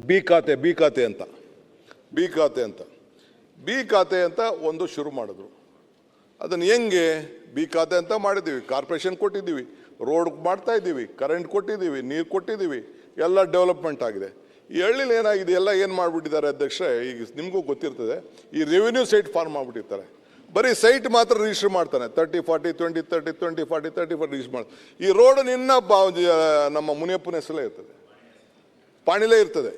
B ಖಾತೆ ಅಂತ ಒಂದು ಶುರು ಮಾಡಿದ್ರು. ಅದನ್ನು ಹೆಂಗೆ ಬಿ ಖಾತೆ ಅಂತ ಮಾಡಿದ್ದೀವಿ, ಕಾರ್ಪೊರೇಷನ್ ಕೊಟ್ಟಿದ್ದೀವಿ, ರೋಡ್ ಮಾಡ್ತಾ ಇದ್ದೀವಿ, ಕರೆಂಟ್ ಕೊಟ್ಟಿದ್ದೀವಿ, ನೀರು ಕೊಟ್ಟಿದ್ದೀವಿ, ಎಲ್ಲ ಡೆವಲಪ್ಮೆಂಟ್ ಆಗಿದೆ. ಈ ಹಳ್ಳಿಲಿ ಏನಾಗಿದೆ, ಎಲ್ಲ ಏನು ಮಾಡಿಬಿಟ್ಟಿದ್ದಾರೆ ಅಧ್ಯಕ್ಷರೇ, ಈಗ ನಿಮಗೂ ಗೊತ್ತಿರ್ತದೆ, ಈ ರೆವಿನ್ಯೂ ಸೈಟ್ ಫಾರ್ಮ್ ಮಾಡಿಬಿಟ್ಟಿರ್ತಾರೆ. ಬರೀ ಸೈಟ್ ಮಾತ್ರ ರಿಜಿಸ್ಟರ್ ಮಾಡ್ತಾನೆ, 30-40 20-30 20-40 30-40 ರಿಜಿಸ್ಟರ್ ಮಾಡ್ತಾನೆ. ಈ ರೋಡ್ ನಿನ್ನ ನಮ್ಮ ಮುನಿಯಪ್ಪನ ಹೆಸರಲ್ಲೇ ಇರ್ತದೆ, ಪಾಣಿಲೇ ಇರ್ತದೆ.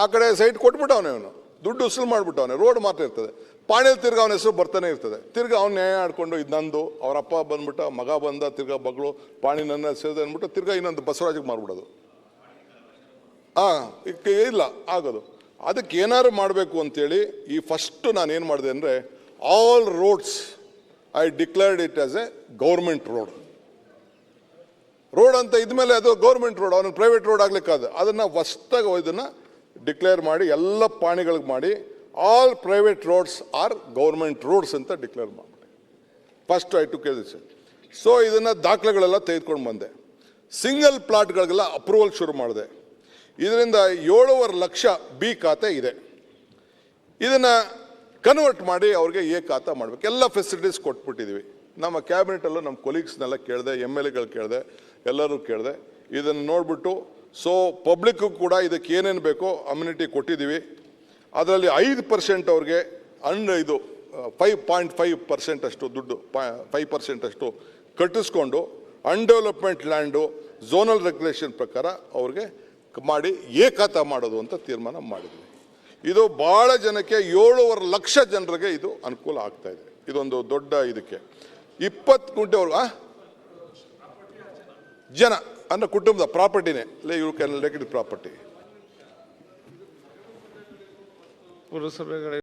ಆ ಕಡೆ ಸೈಟ್ ಕೊಟ್ಬಿಟ್ಟವನೇ, ಅವನು ದುಡ್ಡು ಉಸುಲು ಮಾಡಿಬಿಟ್ಟವನೇ, ರೋಡ್ ಮಾತ್ರ ಇರ್ತದೆ. ಪಾಣಿಯಲ್ಲಿ ತಿರ್ಗಿ ಅವನ ಹೆಸರು ಬರ್ತಾನೆ ಇರ್ತದೆ. ತಿರ್ಗಿ ಅವ್ನು ನ್ಯಾಯ ಆಡ್ಕೊಂಡು ಇದು ನಂದು, ಅವ್ರ ಅಪ್ಪ ಬಂದ್ಬಿಟ್ಟ, ಮಗ ಬಂದ, ತಿರ್ಗಾ ಬಗಳು ಪಾಣಿ ನನ್ನ ಸೇರಿದೆ ಅಂದ್ಬಿಟ್ಟು ತಿರ್ಗಾ ಇನ್ನೊಂದು ಬಸವರಾಜಿಗೆ ಮಾರ್ಬಿಡೋದು. ಇಲ್ಲ ಆಗೋದು. ಅದಕ್ಕೆ ಏನಾದ್ರು ಮಾಡಬೇಕು ಅಂತೇಳಿ ಈ ಫಸ್ಟು ನಾನು ಏನು ಮಾಡಿದೆ ಅಂದರೆ, all roads I declared it as a government road ಅಂತ ಇದ್ಮೇಲೆ ಅದು ಗೌರ್ಮೆಂಟ್ ರೋಡ್, ಅವನು ಪ್ರೈವೇಟ್ ರೋಡ್ ಆಗ್ಲಿಕ್ಕಾದ. ಅದನ್ನು ಫಸ್ಟಾಗಿ ಇದನ್ನು ಡಿಕ್ಲೇರ್ ಮಾಡಿ ಎಲ್ಲ ಪಾಣಿಗಳಿಗೆ ಮಾಡಿ all private roads are government roads ಅಂತ ಡಿಕ್ಲೇರ್ ಮಾಡಿಬಿಟ್ಟೆ. ಫಸ್ಟ್ ಐ ಟು ಕೇಳಿಸ್. ಸೊ ಇದನ್ನು ದಾಖಲೆಗಳೆಲ್ಲ ತೆಗೆದುಕೊಂಡು ಬಂದೆ. ಸಿಂಗಲ್ ಪ್ಲಾಟ್ಗಳಿಗೆಲ್ಲ ಅಪ್ರೂವಲ್ ಶುರು ಮಾಡಿದೆ. ಇದರಿಂದ 7.5 ಲಕ್ಷ ಬಿ ಖಾತೆ ಇದೆ. ಇದನ್ನು ಕನ್ವರ್ಟ್ ಮಾಡಿ ಅವ್ರಿಗೆ ಎ ಖಾತೆ ಮಾಡಬೇಕು. ಎಲ್ಲ ಫೆಸಿಲಿಟೀಸ್ ಕೊಟ್ಬಿಟ್ಟಿದ್ದೀವಿ. ನಮ್ಮ ಕ್ಯಾಬಿನೆಟಲ್ಲೂ ನಮ್ಮ ಕೊಲೀಗ್ಸ್ನೆಲ್ಲ ಕೇಳಿದೆ, MLAಗಳು ಕೇಳಿದೆ, ಎಲ್ಲರೂ ಕೇಳಿದೆ. ಇದನ್ನು ನೋಡಿಬಿಟ್ಟು ಸೊ ಪಬ್ಲಿಕ್ಕು ಕೂಡ ಇದಕ್ಕೆ ಏನೇನು ಬೇಕೋ ಅಮ್ಯುನಿಟಿ ಕೊಟ್ಟಿದ್ದೀವಿ. ಅದರಲ್ಲಿ 5% ಅವ್ರಿಗೆ ಇದು 5.5% ಅಷ್ಟು ದುಡ್ಡು 5% ಅಷ್ಟು ಕಟ್ಟಿಸ್ಕೊಂಡು ಅನ್ಡೆವಲಪ್ಮೆಂಟ್ ಲ್ಯಾಂಡು ಝೋನಲ್ ರೆಗ್ಯುಲೇಷನ್ ಪ್ರಕಾರ ಅವ್ರಿಗೆ ಮಾಡಿ ಏಕಾತ ಮಾಡೋದು ಅಂತ ತೀರ್ಮಾನ ಮಾಡಿದ್ವಿ. ಇದು ಭಾಳ ಜನಕ್ಕೆ 7.5 ಲಕ್ಷ ಜನರಿಗೆ ಇದು ಅನುಕೂಲ ಆಗ್ತಾ ಇದೆ. ಇದೊಂದು ದೊಡ್ಡ ಇದಕ್ಕೆ 20 ಗುಂಟೆವರೆಗೂ ಜನ ಅನ್ನೋ ಕುಟುಂಬದ ಪ್ರಾಪರ್ಟಿನೇ you can like it property. ಪುರಸಭೆಗಳ